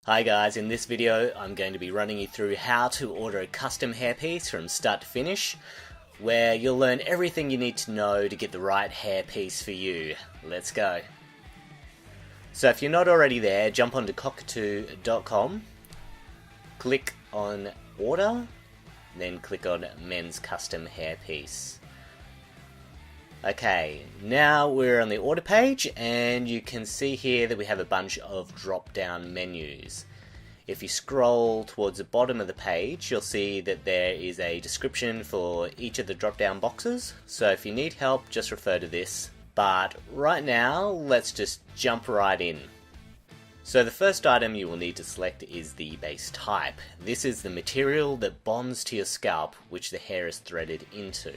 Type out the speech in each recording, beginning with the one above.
Hi guys, in this video I'm going to be running you through how to order a custom hairpiece from start to finish, where you'll learn everything you need to know to get the right hairpiece for you. Let's go. So if you're not already there, jump onto cockatoo.com, click on order, then click on men's custom hairpiece. Okay, now we're on the order page and you can see here that we have a bunch of drop down menus. If you scroll towards the bottom of the page, you'll see that there is a description for each of the drop down boxes, so if you need help just refer to this. But right now let's just jump right in. So the first item you will need to select is the base type. This is the material that bonds to your scalp, which the hair is threaded into.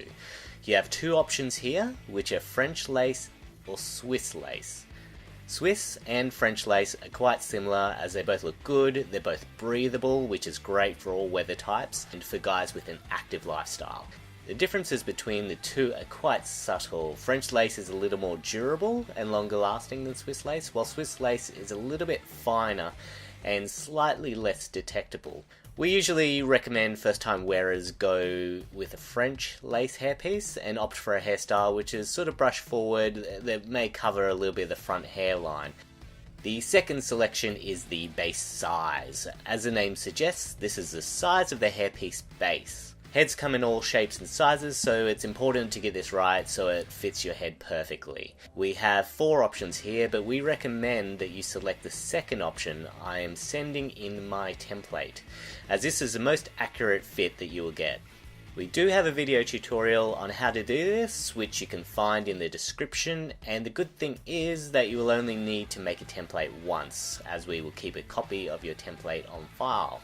You have two options here, which are French lace or Swiss lace. Swiss and French lace are quite similar as they both look good, they're both breathable, which is great for all weather types and for guys with an active lifestyle. The differences between the two are quite subtle. French lace is a little more durable and longer lasting than Swiss lace, while Swiss lace is a little bit finer and slightly less detectable. We usually recommend first time wearers go with a French lace hairpiece and opt for a hairstyle which is sort of brush forward that may cover a little bit of the front hairline. The second selection is the base size. As the name suggests, this is the size of the hairpiece base. Heads come in all shapes and sizes, so it's important to get this right so it fits your head perfectly. We have four options here, but we recommend that you select the second option, I am sending in my template, as this is the most accurate fit that you will get. We do have a video tutorial on how to do this, which you can find in the description, and the good thing is that you will only need to make a template once, as we will keep a copy of your template on file.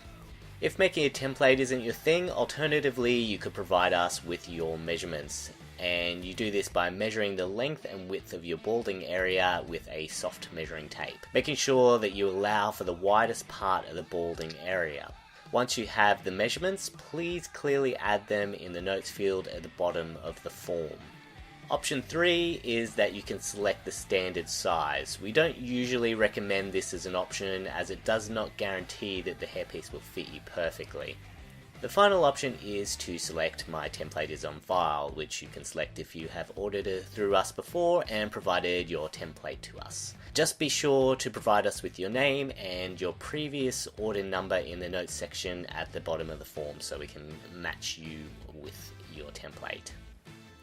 If making a template isn't your thing, alternatively you could provide us with your measurements, and you do this by measuring the length and width of your balding area with a soft measuring tape, making sure that you allow for the widest part of the balding area. Once you have the measurements, please clearly add them in the notes field at the bottom of the form. Option 3 is that you can select the standard size. We don't usually recommend this as an option as it does not guarantee that the hairpiece will fit you perfectly. The final option is to select My Template is on File, which you can select if you have ordered it through us before and provided your template to us. Just be sure to provide us with your name and your previous order number in the notes section at the bottom of the form so we can match you with your template.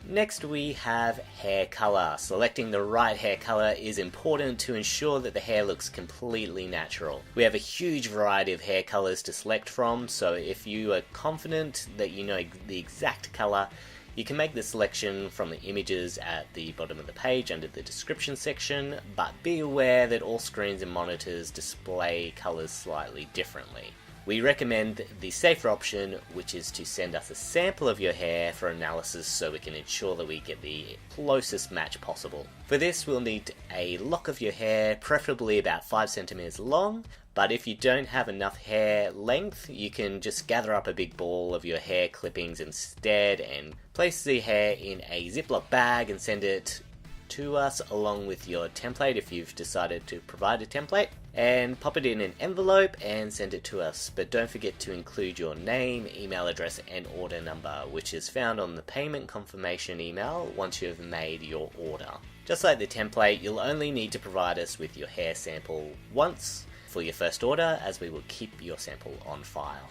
Next we have hair color. Selecting the right hair color is important to ensure that the hair looks completely natural. We have a huge variety of hair colors to select from, so if you are confident that you know the exact color, you can make the selection from the images at the bottom of the page under the description section, but be aware that all screens and monitors display colors slightly differently. We recommend the safer option, which is to send us a sample of your hair for analysis so we can ensure that we get the closest match possible. For this we'll need a lock of your hair, preferably about 5 centimeters long, but if you don't have enough hair length, you can just gather up a big ball of your hair clippings instead and place the hair in a Ziploc bag and send it to us along with your template if you've decided to provide a template, and pop it in an envelope and send it to us. But don't forget to include your name, email address and order number, which is found on the payment confirmation email once you have made your order. Just like the template, you'll only need to provide us with your hair sample once for your first order, as we will keep your sample on file.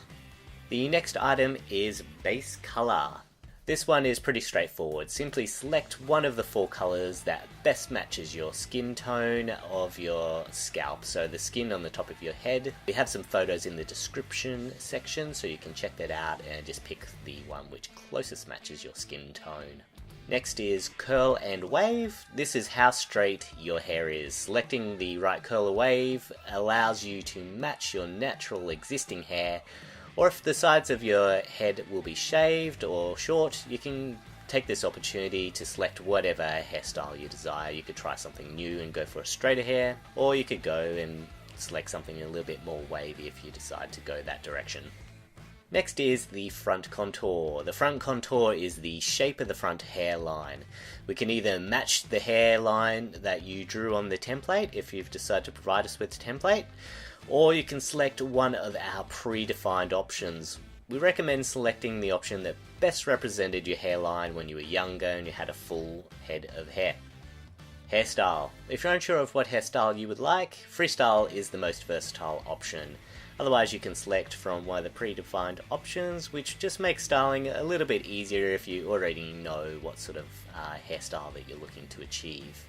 The next item is base color. This one is pretty straightforward. Simply select one of the 4 colors that best matches your skin tone of your scalp. So the skin on the top of your head. We have some photos in the description section so you can check that out and just pick the one which closest matches your skin tone. Next is curl and wave. This is how straight your hair is. Selecting the right curl or wave allows you to match your natural existing hair, or if the sides of your head will be shaved or short, you can take this opportunity to select whatever hairstyle you desire. You could try something new and go for a straighter hair, or you could go and select something a little bit more wavy if you decide to go that direction. Next is the front contour. The front contour is the shape of the front hairline. We can either match the hairline that you drew on the template if you've decided to provide us with the template, or you can select one of our predefined options. We recommend selecting the option that best represented your hairline when you were younger and you had a full head of hair. Hairstyle. If you're unsure of what hairstyle you would like, freestyle is the most versatile option. Otherwise you can select from one of the predefined options, which just makes styling a little bit easier if you already know what sort of hairstyle that you're looking to achieve.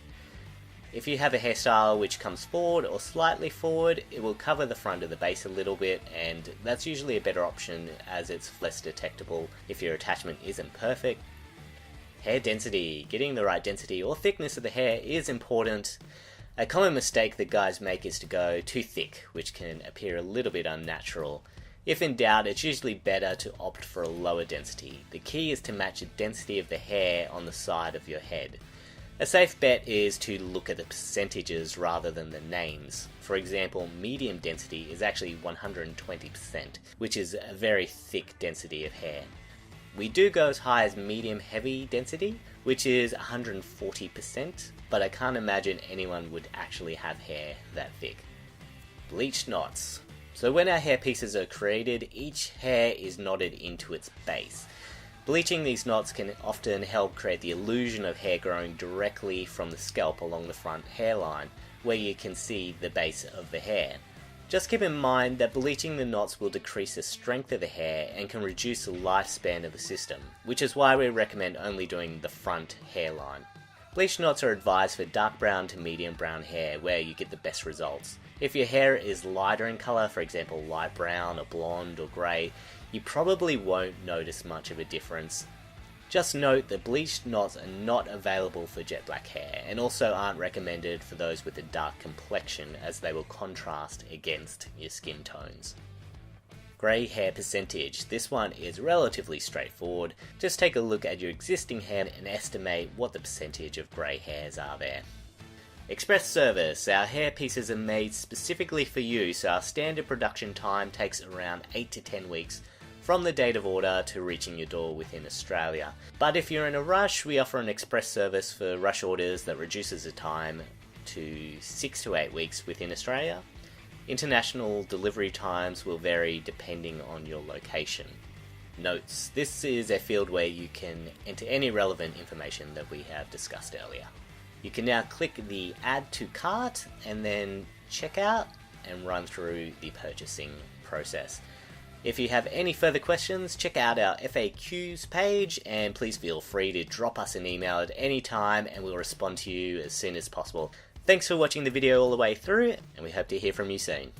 If you have a hairstyle which comes forward or slightly forward, it will cover the front of the base a little bit, and that's usually a better option as it's less detectable if your attachment isn't perfect. Hair density. Getting the right density or thickness of the hair is important. A common mistake that guys make is to go too thick, which can appear a little bit unnatural. If in doubt, it's usually better to opt for a lower density. The key is to match the density of the hair on the side of your head. A safe bet is to look at the percentages rather than the names. For example, medium density is actually 120%, which is a very thick density of hair. We do go as high as medium heavy density, which is 140%, but I can't imagine anyone would actually have hair that thick. Bleached knots. So when our hair pieces are created, each hair is knotted into its base. Bleaching these knots can often help create the illusion of hair growing directly from the scalp along the front hairline, where you can see the base of the hair. Just keep in mind that bleaching the knots will decrease the strength of the hair and can reduce the lifespan of the system, which is why we recommend only doing the front hairline. Bleached knots are advised for dark brown to medium brown hair, where you get the best results. If your hair is lighter in colour, for example light brown or blonde or grey, you probably won't notice much of a difference. Just note that bleached knots are not available for jet black hair, and also aren't recommended for those with a dark complexion, as they will contrast against your skin tones. Grey hair percentage. This one is relatively straightforward. Just take a look at your existing hair and estimate what the percentage of grey hairs are there. Express service. Our hair pieces are made specifically for you, so our standard production time takes around 8 to 10 weeks from the date of order to reaching your door within Australia. But if you're in a rush, we offer an express service for rush orders that reduces the time to 6 to 8 weeks within Australia. International delivery times will vary depending on your location. Notes. This is a field where you can enter any relevant information that we have discussed earlier. You can now click the Add to Cart and then check out and run through the purchasing process. If you have any further questions, check out our FAQs page, and please feel free to drop us an email at any time and we'll respond to you as soon as possible. Thanks for watching the video all the way through, and we hope to hear from you soon.